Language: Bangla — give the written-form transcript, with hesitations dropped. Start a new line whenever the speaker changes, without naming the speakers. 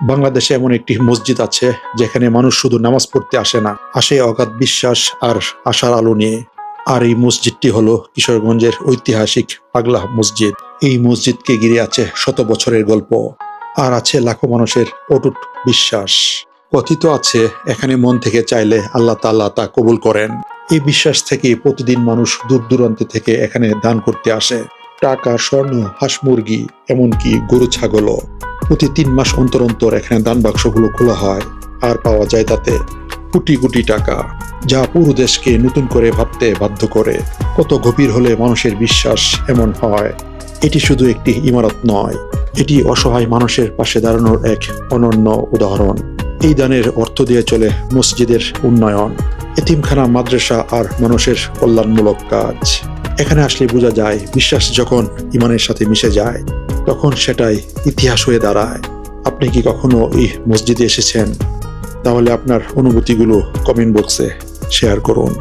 বাংলাদেশে এমন একটি মসজিদ আছে যেখানে মানুষ শুধু নামাজ পড়তে আসে না, আসে অগাধ বিশ্বাস আর আশার আলো নিয়ে। আর এই মসজিদটি হলো কিশোরগঞ্জের ঐতিহাসিক পাগলা মসজিদ। এই মসজিদকে ঘিরে আছে শত বছরের গল্প, আর আছে লাখো মানুষের অটুট বিশ্বাস। কথিত আছে এখানে মন থেকে চাইলে আল্লাহ তাআলা তা কবুল করেন। এই বিশ্বাস থেকে প্রতিদিন মানুষ দূর দূরান্ত থেকে এখানে দান করতে আসে। টাকা, স্বর্ণ, হাঁস মুরগি, এমনকি গরু ছাগলও। প্রতি 3 মাস অন্তর অন্তর এখানে দান বাক্সগুলো খোলা হয়, আর পাওয়া যায় তাতে কোটি কোটি টাকা, যা পুরো দেশকে নতুন করে ভাবতে বাধ্য করে। কত গভীর হলে মানুষের বিশ্বাস এমন হয়। এটি শুধু একটি ইমারত নয়, এটি অসহায় মানুষের পাশে দাঁড়ানোর এক অনন্য উদাহরণ। এই দানের অর্থ দিয়ে চলে মসজিদের উন্নয়ন, এতিমখানা, মাদ্রাসা আর মানুষের কল্যাণমূলক কাজ। এখানে আসলে বোঝা যায় বিশ্বাস যখন ইমানের সাথে মিশে যায় তখন সেটাই ইতিহাস হয়ে দাঁড়ায়। আপনি কি কখনো এই মসজিদে এসেছেন? তাহলে আপনার অনুভূতিগুলো কমেন্ট বক্সে শেয়ার করুন।